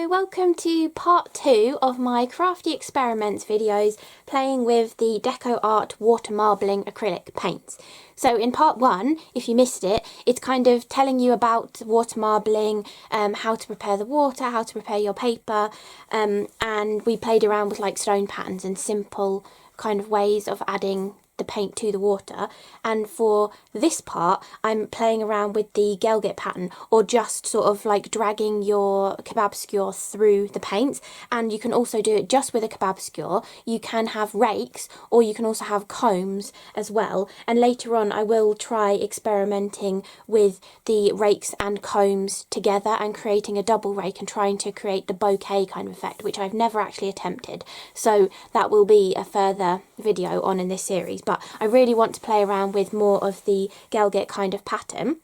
welcome to part 2 of my CRaFTi Experiments videos playing with the DecoArt Water Marbling Acrylic Paints. So in part 1, if you missed it, it's kind of telling you about water marbling, how to prepare the water, how to prepare your paper, and we played around with like stone patterns and simple kind of ways of adding the paint to the water. And for this part I'm playing around with the Gelgit pattern, or just sort of like dragging your kebab skewer through the paints. And you can also do it just with a kebab skewer. You can have rakes, or you can also have combs as well, and later on I will try experimenting with the rakes and combs together and creating a double rake and trying to create the bouquet kind of effect, which I've never actually attempted. So that will be a further video on in this series. But I really want to play around with more of the Gelgit kind of pattern,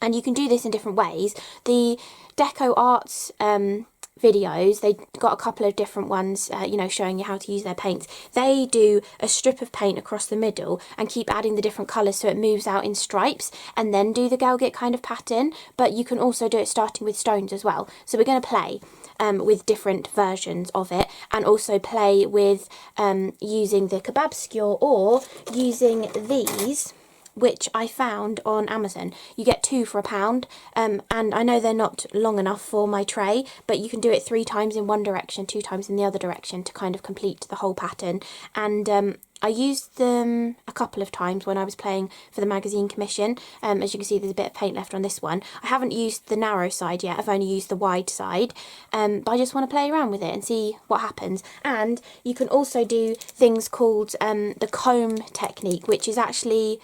and you can do this in different ways. The DecoArt's videos, they got a couple of different ones, you know, showing you how to use their paints. They do a strip of paint across the middle and keep adding the different colours so it moves out in stripes, and then do the Gelgit kind of pattern. But you can also do it starting with stones as well. So we're going to play with different versions of it, and also play with using the kebab skewer, or using these, which I found on Amazon. You get 2 for £1, and I know they're not long enough for my tray, but you can do it 3 times in one direction, 2 times in the other direction to kind of complete the whole pattern. And I used them a couple of times when I was playing for the magazine commission. As you can see, there's a bit of paint left on this one. I haven't used the narrow side yet, I've only used the wide side, but I just want to play around with it and see what happens. And you can also do things called the comb technique, which is actually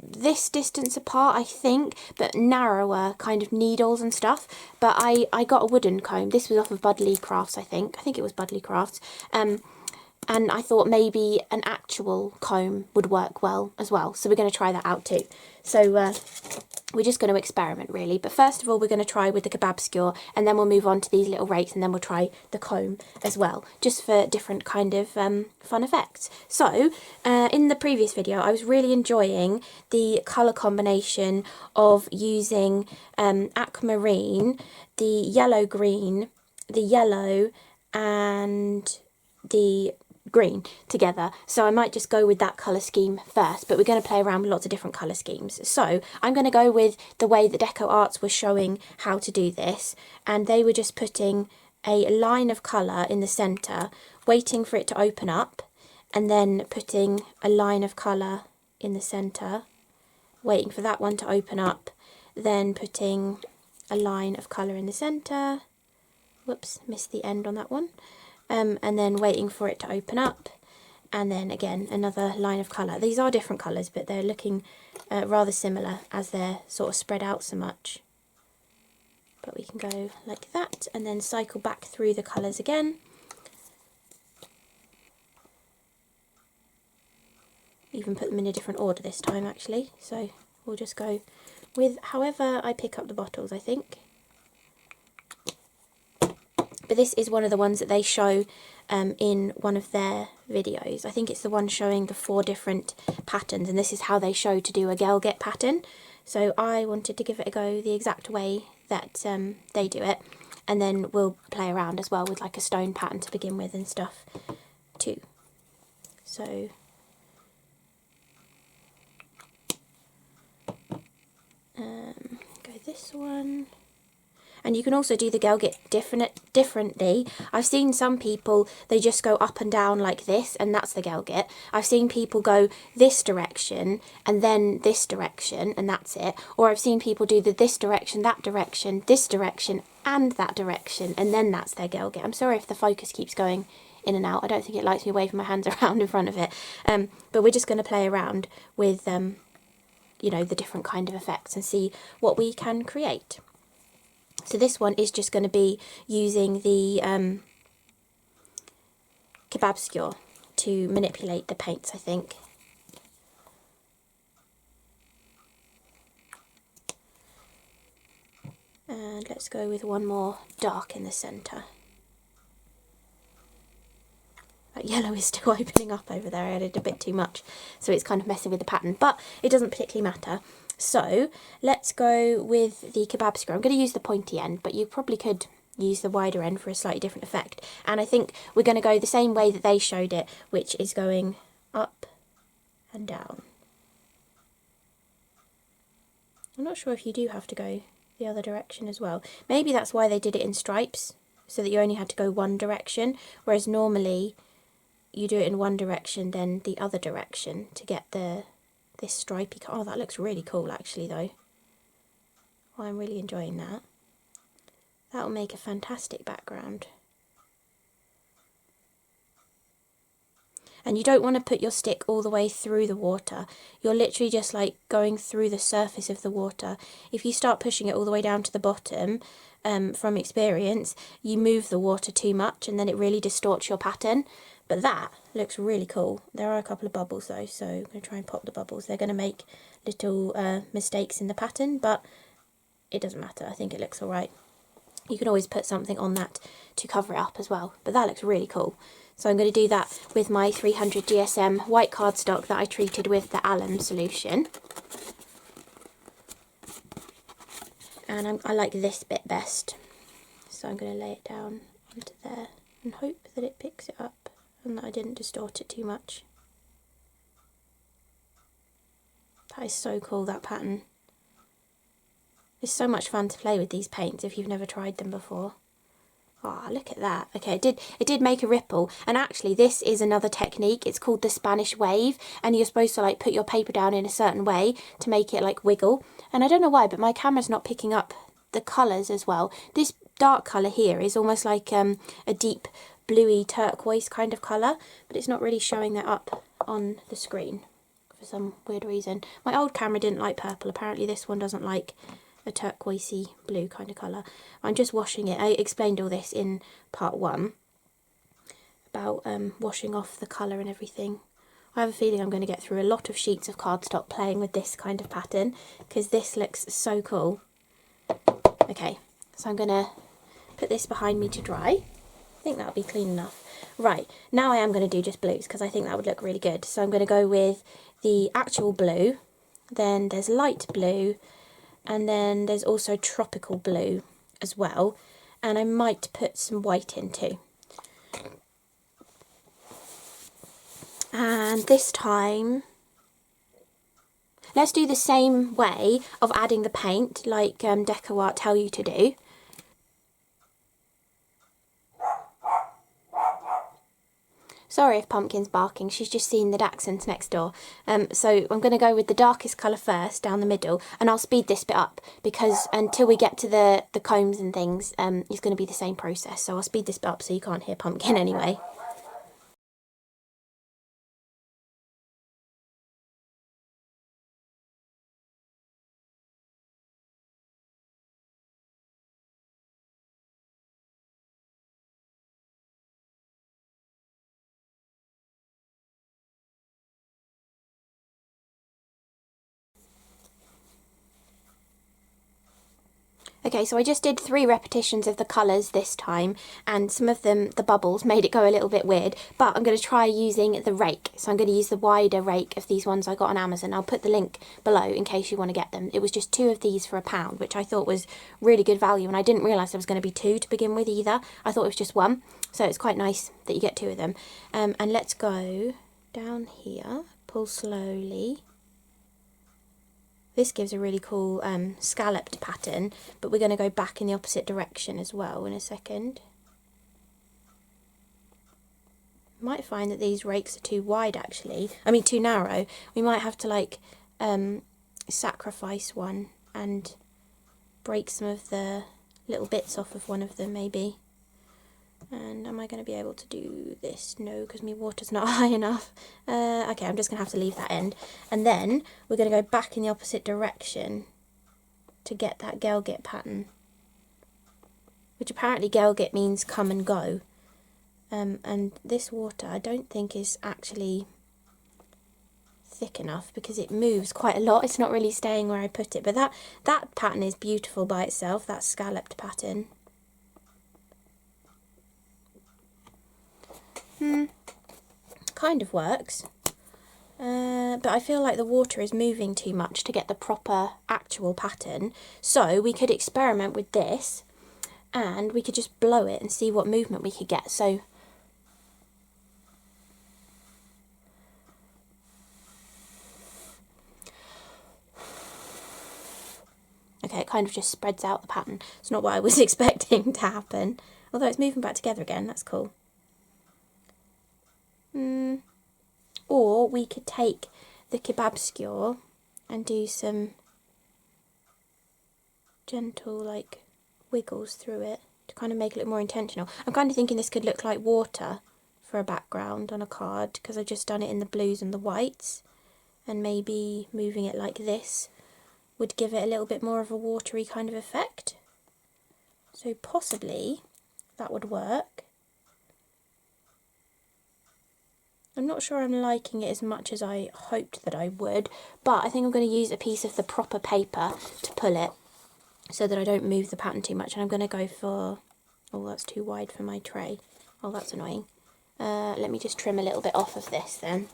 this distance apart, I think, but narrower kind of needles and stuff. But I got a wooden comb. This was off of Budley Crafts, I think it was Budley Crafts, and I thought maybe an actual comb would work well as well, so we're going to try that out too. So we're just going to experiment really, but first of all we're going to try with the kebab skewer, and then we'll move on to these little rakes, and then we'll try the comb as well, just for different kind of fun effects. So in the previous video I was really enjoying the colour combination of using aquamarine, the yellow green, the yellow and the green together, so I might just go with that colour scheme first, but we're going to play around with lots of different colour schemes. So I'm going to go with the way that DecoArts was showing how to do this, and they were just putting a line of colour in the centre, waiting for it to open up, and then putting a line of colour in the centre, waiting for that one to open up, then putting a line of colour in the centre, whoops, missed the end on that one, and then waiting for it to open up, and then again another line of colour. These are different colours, but they're looking rather similar as they're sort of spread out so much. But we can go like that and then cycle back through the colours again. Even put them in a different order this time actually, so we'll just go with however I pick up the bottles, I think. But this is one of the ones that they show in one of their videos. I think it's the one showing the 4 different patterns, and this is how they show to do a Gelgit pattern. So I wanted to give it a go the exact way that they do it, and then we'll play around as well with like a stone pattern to begin with and stuff too. So go this one. And you can also do the Gelgit differently. I've seen some people, they just go up and down like this, and that's the Gelgit. I've seen people go this direction, and then this direction, and that's it. Or I've seen people do this direction, this direction, and that direction, and then that's their Gelgit. I'm sorry if the focus keeps going in and out. I don't think it likes me waving my hands around in front of it. But we're just going to play around with, you know, the different kind of effects and see what we can create. So this one is just going to be using the kebab skewer to manipulate the paints, I think. And let's go with one more dark in the centre. That yellow is still opening up over there. I added a bit too much, so it's kind of messing with the pattern, but it doesn't particularly matter. So let's go with the kebab skewer. I'm going to use the pointy end, but you probably could use the wider end for a slightly different effect. And I think we're going to go the same way that they showed it, which is going up and down. I'm not sure if you do have to go the other direction as well. Maybe that's why they did it in stripes, so that you only had to go one direction, whereas normally you do it in one direction then the other direction to get this stripy. Oh, that looks really cool actually though. Oh, I'm really enjoying that. That will make a fantastic background. And you don't want to put your stick all the way through the water. You're literally just like going through the surface of the water. If you start pushing it all the way down to the bottom, from experience, you move the water too much and then it really distorts your pattern. But that looks really cool. There are a couple of bubbles though, so I'm going to try and pop the bubbles. They're going to make little mistakes in the pattern, but it doesn't matter. I think it looks alright. You can always put something on that to cover it up as well, but that looks really cool. So I'm going to do that with my 300 GSM white cardstock that I treated with the alum solution. And I like this bit best. So I'm going to lay it down onto there and hope that it picks it up and that I didn't distort it too much. That is so cool, that pattern. It's so much fun to play with these paints if you've never tried them before. Oh, look at that. Okay, it did make a ripple. And actually, this is another technique. It's called the Spanish wave. And you're supposed to like put your paper down in a certain way to make it like wiggle. And I don't know why, but my camera's not picking up the colours as well. This dark colour here is almost like a deep bluey turquoise kind of colour. But it's not really showing that up on the screen for some weird reason. My old camera didn't like purple. Apparently this one doesn't like a turquoisey blue kind of colour. I'm just washing it. I explained all this in part 1 about washing off the colour and everything. I have a feeling I'm going to get through a lot of sheets of cardstock playing with this kind of pattern because this looks so cool. Okay, so I'm going to put this behind me to dry. I think that'll be clean enough. Right, now I am going to do just blues because I think that would look really good. So I'm going to go with the actual blue, then there's light blue, and then there's also tropical blue as well, and I might put some white in too. And this time, let's do the same way of adding the paint like DecoArt tell you to do. Sorry if Pumpkin's barking, she's just seen the Dachshunds next door. So I'm going to go with the darkest colour first, down the middle, and I'll speed this bit up because until we get to the combs and things, it's going to be the same process. So I'll speed this bit up so you can't hear Pumpkin anyway. Okay, so I just did 3 repetitions of the colours this time, and some of them, the bubbles, made it go a little bit weird, but I'm going to try using the rake. So I'm going to use the wider rake of these ones I got on Amazon. I'll put the link below in case you want to get them. It was just 2 of these for £1, which I thought was really good value, and I didn't realise there was going to be 2 to begin with either. I thought it was just 1, so it's quite nice that you get 2 of them. And let's go down here, pull slowly. This gives a really cool scalloped pattern, but we're going to go back in the opposite direction as well in a second. Might find that these rakes are too wide actually. I mean too narrow. We might have to like sacrifice one and break some of the little bits off of one of them maybe. And am I going to be able to do this? No, because my water's not high enough. Okay, I'm just going to have to leave that end. And then we're going to go back in the opposite direction to get that Gelgit pattern. Which apparently Gelgit means come and go. And this water I don't think is actually thick enough because it moves quite a lot. It's not really staying where I put it. But that pattern is beautiful by itself, that scalloped pattern. Kind of works, but I feel like the water is moving too much to get the proper actual pattern, so we could experiment with this and we could just blow it and see what movement we could get. So okay, it kind of just spreads out the pattern. It's not what I was expecting to happen, although it's moving back together again. That's cool. Or we could take the kebab skewer and do some gentle like wiggles through it to kind of make it look more intentional. I'm kind of thinking this could look like water for a background on a card, because I've just done it in the blues and the whites, and maybe moving it like this would give it a little bit more of a watery kind of effect. So possibly that would work. I'm not sure I'm liking it as much as I hoped that I would, but I think I'm going to use a piece of the proper paper to pull it so that I don't move the pattern too much. And I'm going to go for, oh, that's too wide for my tray. Oh, that's annoying. Let me just trim a little bit off of this then.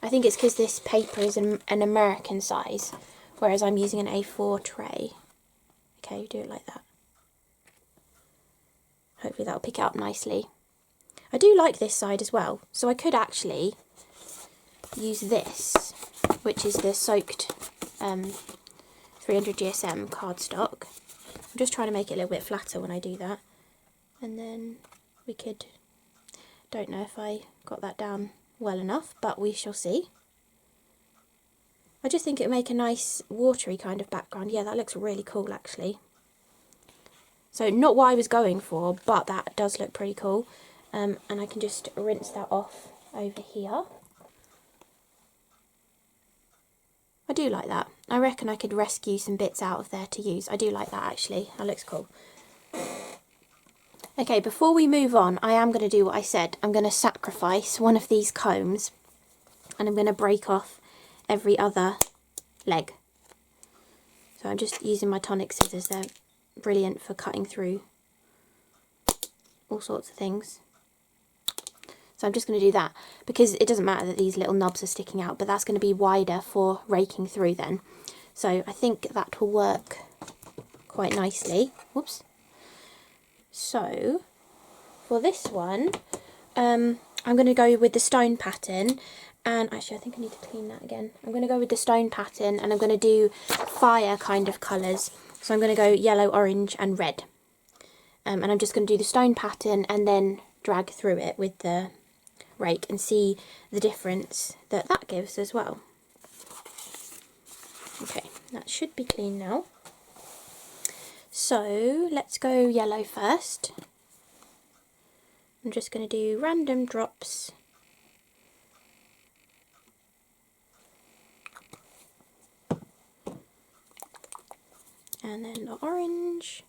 I think it's because this paper is an American size, whereas I'm using an A4 tray. Okay, do it like that. Hopefully that'll pick it up nicely. I do like this side as well, so I could actually use this, which is the soaked 300 GSM cardstock. I'm just trying to make it a little bit flatter when I do that. And then we could, don't know if I got that down well enough, but we shall see. I just think it would make a nice watery kind of background. Yeah, that looks really cool actually. So not what I was going for, but that does look pretty cool. And I can just rinse that off over here. I do like that. I reckon I could rescue some bits out of there to use. I do like that actually. That looks cool. Okay, before we move on, I am going to do what I said. I'm going to sacrifice one of these combs and I'm going to break off every other leg. So I'm just using my tonic scissors. They're brilliant for cutting through all sorts of things. So I'm just going to do that, because it doesn't matter that these little knobs are sticking out, but that's going to be wider for raking through then. So I think that will work quite nicely. Whoops. So for this one, I'm going to go with the stone pattern, and actually I think I need to clean that again. I'm going to go with the stone pattern and I'm going to do fire kind of colours. So I'm going to go yellow, orange and red. And I'm just going to do the stone pattern and then drag through it with the rake and see the difference that that gives as well. Okay, that should be clean now. So let's go yellow first. I'm just going to do random drops. And then the orange.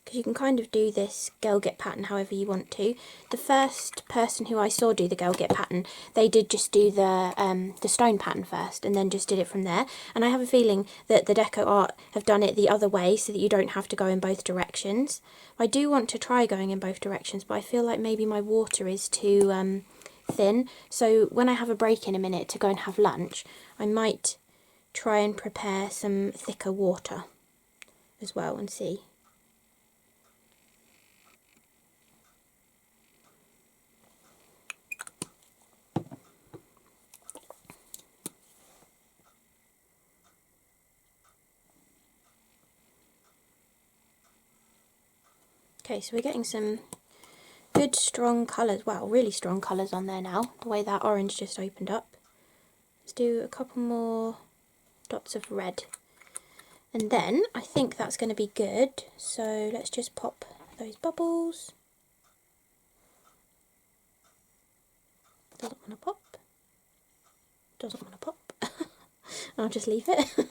Because you can kind of do this Gelgit pattern however you want to. The first person who I saw do the Gelgit pattern, they did just do the stone pattern first and then just did it from there. And I have a feeling that the DecoArt have done it the other way so that you don't have to go in both directions. I do want to try going in both directions, but I feel like maybe my water is too thin. So when I have a break in a minute to go and have lunch, I might try and prepare some thicker water as well and see. Okay, so we're getting some good strong colours, wow, really strong colours on there now, the way that orange just opened up. Let's do a couple more dots of red. And then I think that's going to be good, so let's just pop those bubbles. Doesn't want to pop. Doesn't want to pop. I'll just leave it.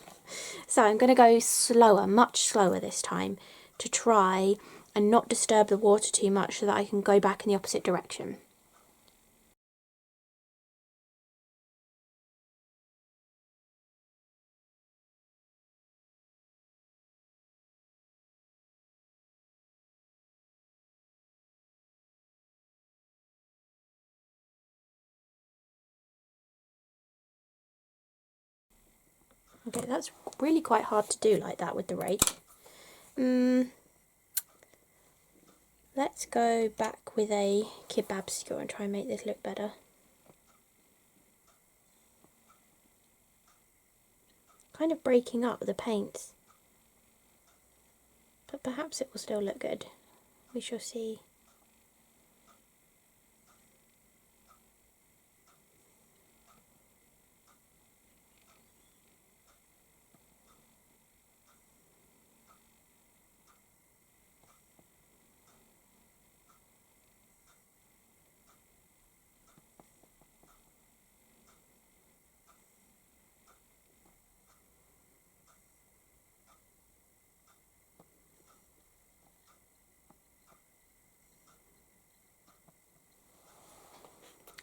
So I'm going to go slower, much slower this time, to try and not disturb the water too much so that I can go back in the opposite direction. Okay, that's really quite hard to do like that with the rake. Let's go back with a kebab skewer and try and make this look better. Kind of breaking up the paints, but perhaps it will still look good. We shall see.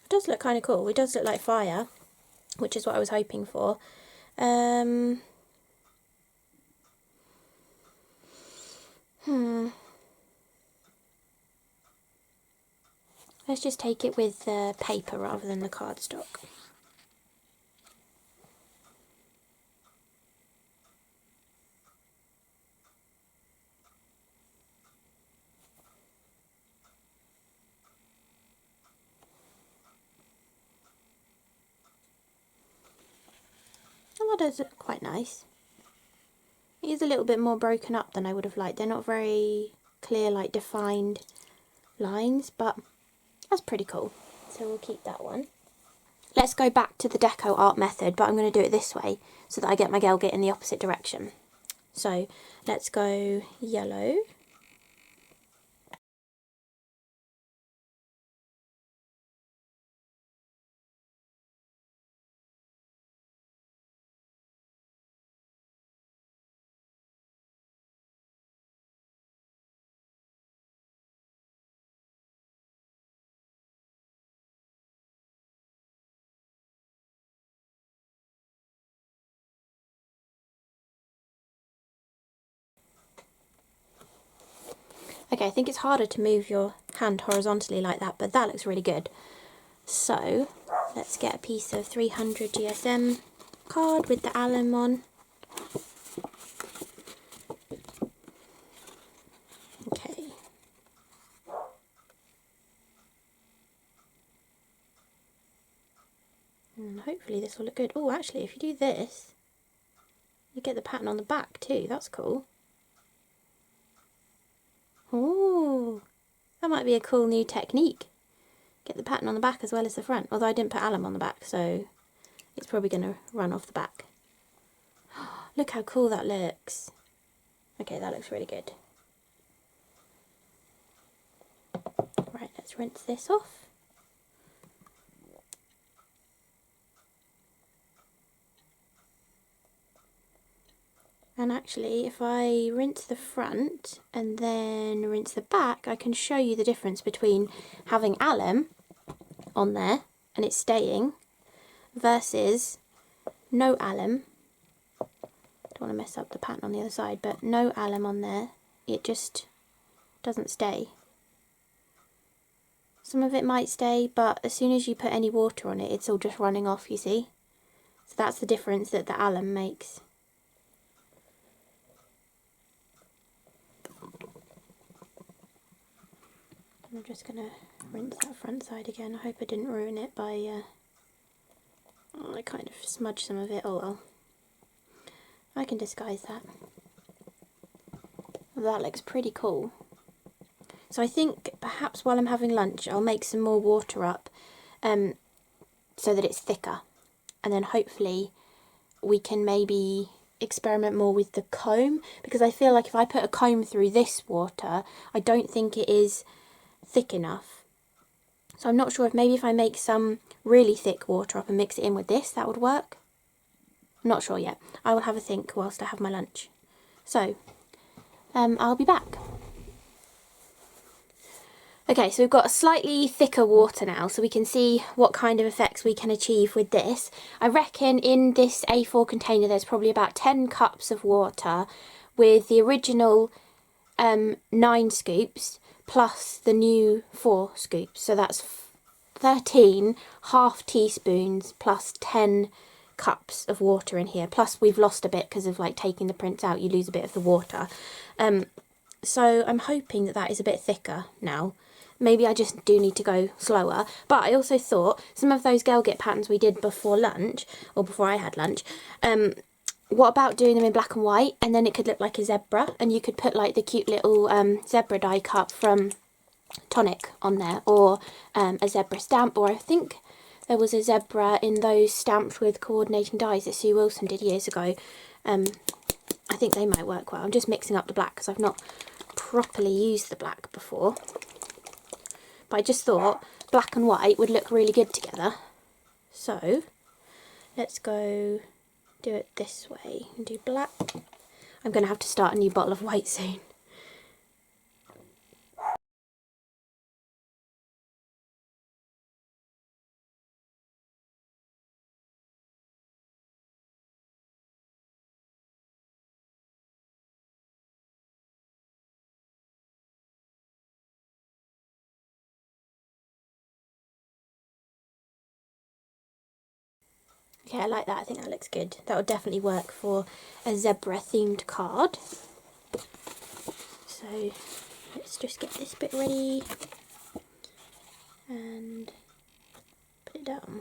It does look kind of cool. It does look like fire, which is what I was hoping for. Let's just take it with paper rather than the cardstock. Oh, that does look quite nice. It is a little bit more broken up than I would have liked. They're not very clear, like defined lines, but that's pretty cool. So we'll keep that one. Let's go back to the DecoArt method, but I'm going to do it this way so that I get my Gelgit in the opposite direction. So let's go yellow. Okay, I think it's harder to move your hand horizontally like that, but that looks really good. So let's get a piece of 300 GSM card with the alum on. Okay. And hopefully this will look good. Oh, actually, if you do this, you get the pattern on the back too. That's cool. Oh, that might be a cool new technique. Get the pattern on the back as well as the front. Although I didn't put alum on the back, so it's probably going to run off the back. Look how cool that looks. Okay, that looks really good. Right, let's rinse this off. And actually, if I rinse the front and then rinse the back, I can show you the difference between having alum on there and it's staying versus no alum. Don't want to mess up the pattern on the other side, but no alum on there, it just doesn't stay. Some of it might stay, but as soon as you put any water on it, it's all just running off, you see. So that's the difference that the alum makes. I'm just going to rinse that front side again. I hope I didn't ruin it by, I kind of smudged some of it. Oh well. I can disguise that. That looks pretty cool. So I think perhaps while I'm having lunch I'll make some more water up so that it's thicker. And then hopefully we can maybe experiment more with the comb, because I feel like if I put a comb through this water, I don't think it is thick enough. So I'm not sure if maybe if I make some really thick water up and mix it in with this, that would work. I'm not sure yet. I will have a think whilst I have my lunch. So I'll be back. Okay, so we've got a slightly thicker water now, so we can see what kind of effects we can achieve with this. I reckon in this A4 container there's probably about 10 cups of water with the original 9 scoops plus the new 4 scoops. So that's 13 half teaspoons plus 10 cups of water in here. Plus we've lost a bit because of like taking the prints out, you lose a bit of the water. So I'm hoping that that is a bit thicker now. Maybe I just do need to go slower. But I also thought some of those Gelgit patterns we did before lunch, or before I had lunch, what about doing them in black and white, and then it could look like a zebra, and you could put like the cute little zebra die cut from Tonic on there, or a zebra stamp, or I think there was a zebra in those stamps with coordinating dies that Sue Wilson did years ago. I think they might work well. I'm just mixing up the black because I've not properly used the black before. But I just thought black and white would look really good together. So let's go do it this way and do black. I'm going to have to start a new bottle of white soon. Okay, I like that. I think that looks good. That would definitely work for a zebra themed card. So let's just get this bit ready and put it down.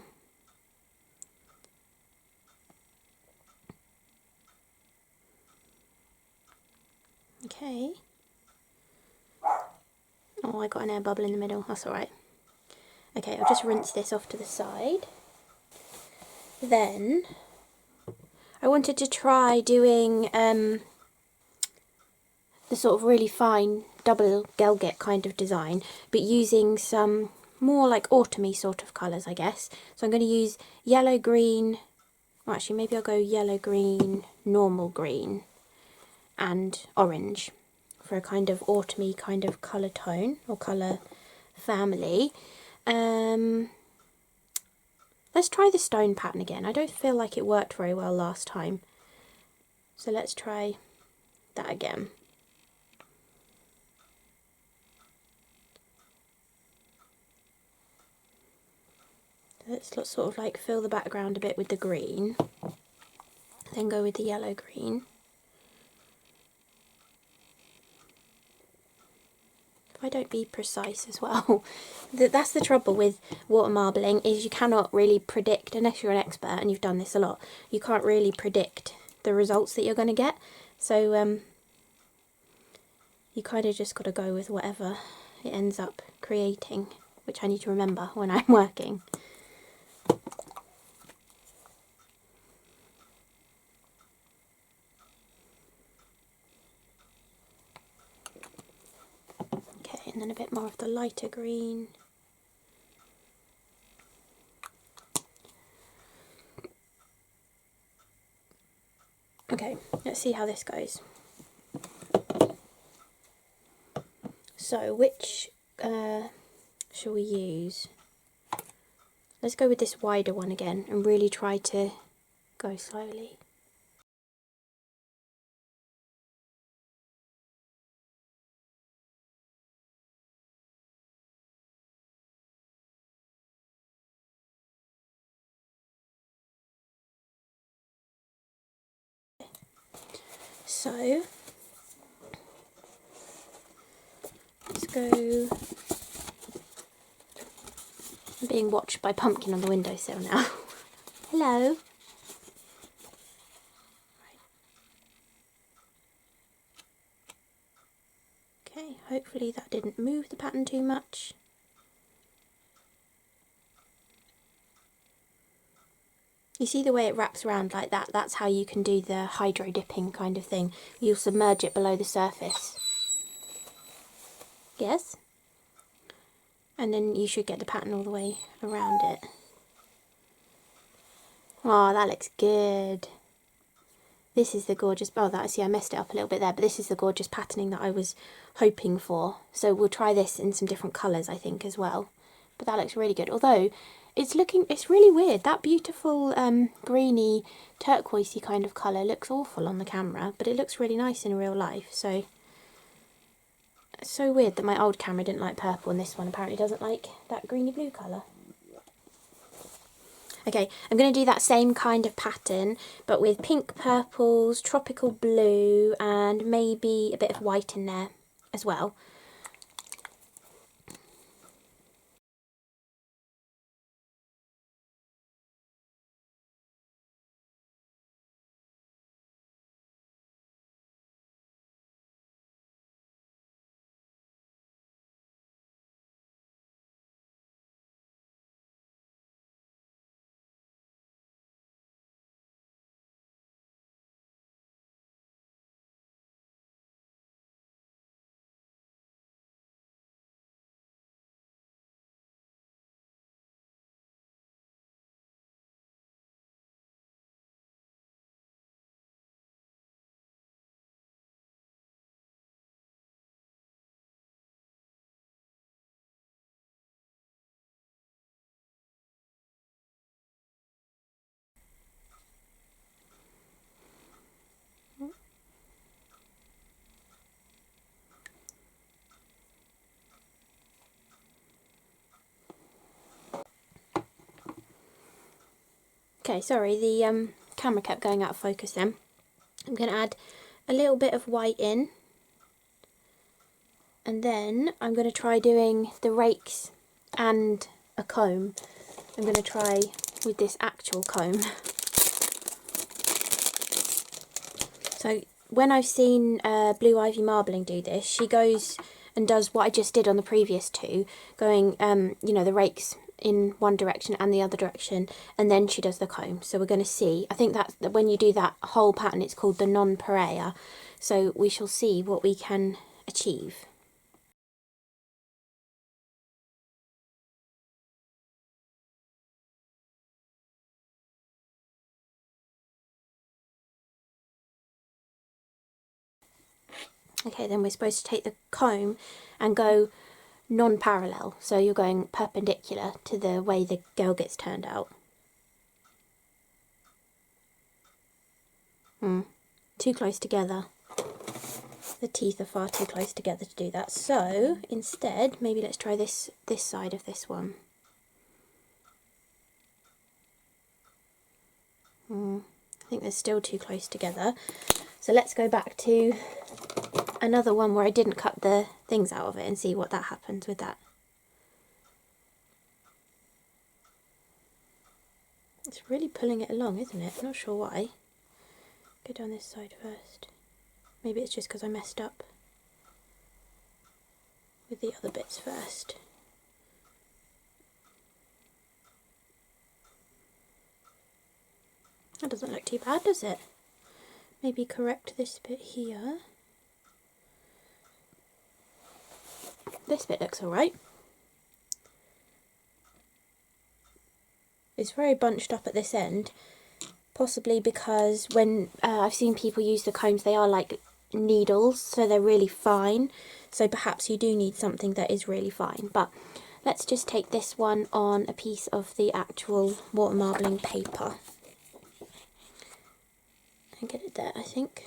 Okay. Oh, I got an air bubble in the middle. That's alright. Okay, I'll just rinse this off to the side. Then I wanted to try doing the sort of really fine double Gelgit kind of design, but using some more like autumny sort of colours, I guess. So I'm going to use yellow green, or actually maybe I'll go yellow green, normal green and orange for a kind of autumny kind of colour tone or colour family. Let's try the stone pattern again. I don't feel like it worked very well last time. So let's try that again. Let's sort of like fill the background a bit with the green. Then go with the yellow green. If I don't be precise as well. That's the trouble with water marbling, is you cannot really predict, unless you're an expert and you've done this a lot, you can't really predict the results that you're going to get. So you kind of just got to go with whatever it ends up creating, which I need to remember when I'm working. Okay, and then a bit more of the lighter green. Okay, let's see how this goes. So which shall we use? Let's go with this wider one again and really try to go slowly. So let's go. I'm being watched by Pumpkin on the windowsill now. Hello. Okay, hopefully that didn't move the pattern too much. You see the way it wraps around like that? That's how you can do the hydro dipping kind of thing. You'll submerge it below the surface. Yes? And then you should get the pattern all the way around it. Oh, that looks good. This is the gorgeous, oh, that, see, I messed it up a little bit there, but this is the gorgeous patterning that I was hoping for. So we'll try this in some different colours, I think, as well. But that looks really good. Although, it's really weird. That beautiful greeny, turquoisey kind of colour looks awful on the camera, but it looks really nice in real life. So, it's so weird that my old camera didn't like purple and this one apparently doesn't like that greeny blue colour. Okay, I'm going to do that same kind of pattern, but with pink purples, tropical blue, and maybe a bit of white in there as well. Okay, sorry, the camera kept going out of focus then. I'm going to add a little bit of white in, and then I'm going to try doing the rakes and a comb. I'm going to try with this actual comb. So when I've seen Blue Ivy Marbling do this, she goes and does what I just did on the previous two, going, you know, the rakes in one direction and the other direction, and then she does the comb. So we're going to see, I think that when you do that whole pattern, it's called the non-pareil. So we shall see what we can achieve. Okay, then we're supposed to take the comb and go non-parallel, so you're going perpendicular to the way the Gelgit's turned out. Too close together. The teeth are far too close together to do that, so instead maybe let's try this side of this one. I think they're still too close together, so let's go back to another one where I didn't cut the things out of it and see what that happens with that. It's really pulling it along, isn't it? Not sure why. Go down this side first. Maybe it's just because I messed up with the other bits first. That doesn't look too bad, does it? Maybe correct this bit here. This bit looks alright. It's very bunched up at this end, possibly because when I've seen people use the combs, they are like needles, so they're really fine. So perhaps you do need something that is really fine. But let's just take this one on a piece of the actual water marbling paper and get it there, I think.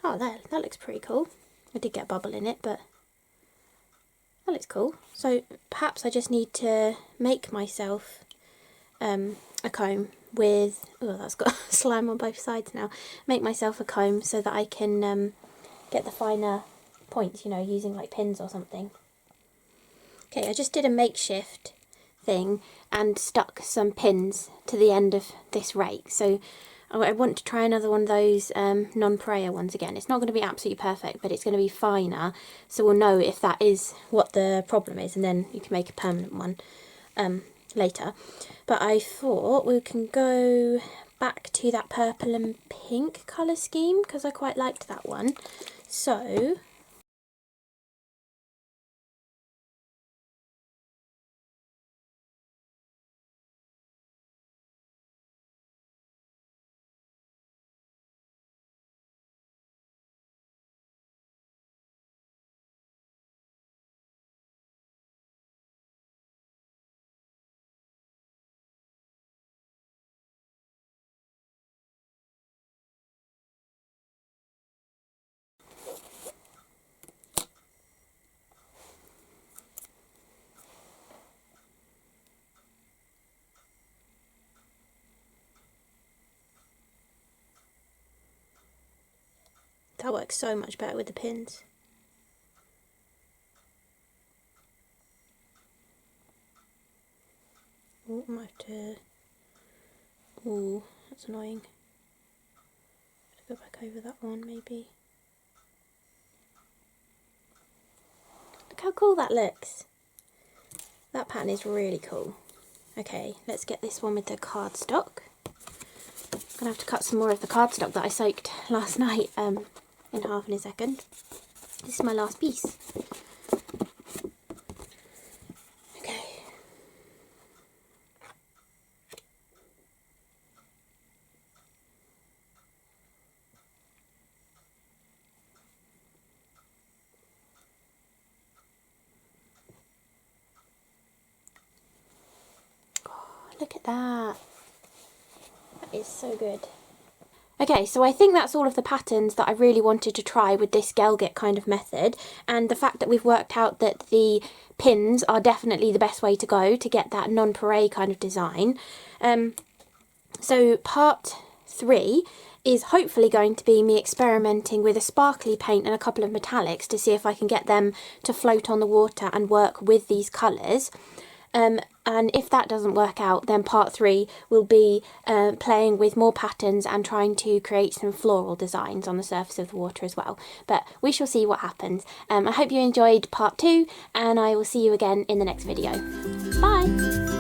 Oh, there, that looks pretty cool. I did get a bubble in it, but that looks cool. So perhaps I just need to make myself a comb with, oh, that's got slime on both sides now. Make myself a comb so that I can get the finer points, you know, using like pins or something. Okay, I just did a makeshift thing and stuck some pins to the end of this rake. So I want to try another one of those non-pareil ones again. It's not going to be absolutely perfect, but it's going to be finer, so we'll know if that is what the problem is, and then you can make a permanent one later. But I thought we can go back to that purple and pink colour scheme because I quite liked that one. So That works so much better with the pins. Oh, I might have to... Oh, that's annoying. Go back over that one maybe. Look how cool that looks. That pattern is really cool. Okay, let's get this one with the cardstock. I'm gonna have to cut some more of the cardstock that I soaked last night in half in a second. This is my last piece. Okay. Look at that. That is so good. Okay, so I think that's all of the patterns that I really wanted to try with this Gelgit kind of method, and the fact that we've worked out that the pins are definitely the best way to go to get that nonpareil kind of design. So part 3 is hopefully going to be me experimenting with a sparkly paint and a couple of metallics to see if I can get them to float on the water and work with these colours. And if that doesn't work out, then part 3 will be playing with more patterns and trying to create some floral designs on the surface of the water as well. But we shall see what happens. I hope you enjoyed part 2, and I will see you again in the next video. Bye!